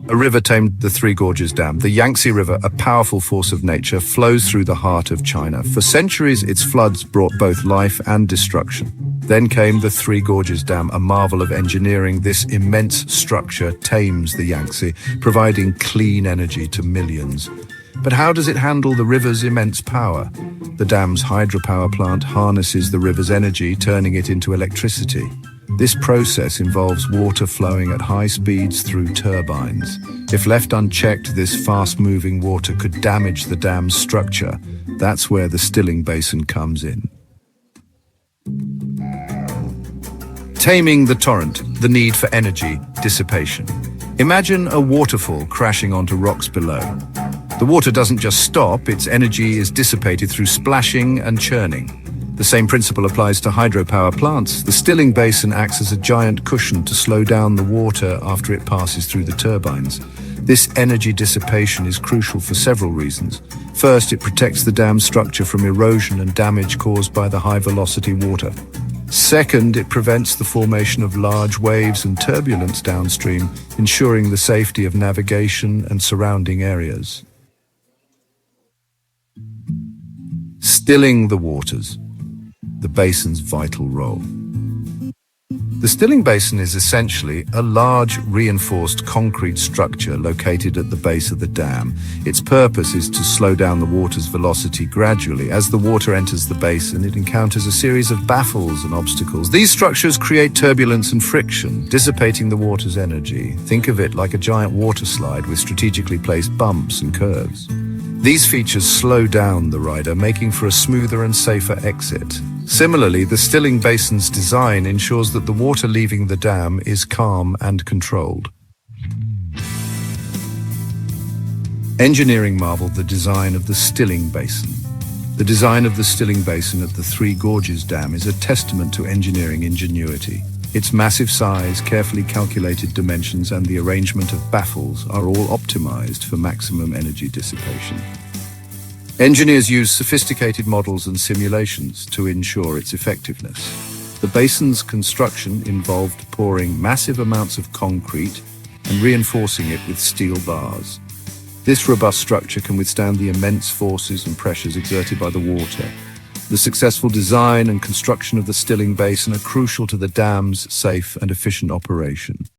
A river tamed the Three Gorges Dam. The Yangtze River, a powerful force of nature, flows through the heart of China. For centuries, its floods brought both life and destruction. Then came the Three Gorges Dam, a marvel of engineering. This immense structure tames the Yangtze, providing clean energy to millions. But how does it handle the river's immense power? The dam's hydropower plant harnesses the river's energy, turning it into electricity. This process involves water flowing at high speeds through turbines. If left unchecked, this fast-moving water could damage the dam's structure. That's where the stilling basin comes in. Taming the torrent, the need for energy, dissipation. Imagine a waterfall crashing onto rocks below. The water doesn't just stop, its energy is dissipated through splashing and churning. The same principle applies to hydropower plants. The stilling basin acts as a giant cushion to slow down the water after it passes through the turbines. This energy dissipation is crucial for several reasons. First, it protects the dam structure from erosion and damage caused by the high-velocity water. Second, it prevents the formation of large waves and turbulence downstream, ensuring the safety of navigation and surrounding areas. Stilling the waters. The basin's vital role. The stilling basin is essentially a large reinforced concrete structure located at the base of the dam. Its purpose is to slow down the water's velocity gradually. As the water enters the basin, it encounters a series of baffles and obstacles. These structures create turbulence and friction, dissipating the water's energy. Think of it like a giant water slide with strategically placed bumps and curves. These features slow down the rider, making for a smoother and safer exit. Similarly, the stilling basin's design ensures that the water leaving the dam is calm and controlled. Engineering marvel, the design of the stilling basin. The design of the stilling basin at the Three Gorges Dam is a testament to engineering ingenuity. Its massive size, carefully calculated dimensions, and the arrangement of baffles are all optimized for maximum energy dissipation. Engineers use sophisticated models and simulations to ensure its effectiveness. The basin's construction involved pouring massive amounts of concrete and reinforcing it with steel bars. This robust structure can withstand the immense forces and pressures exerted by the water. The successful design and construction of the stilling basin are crucial to the dam's safe and efficient operation.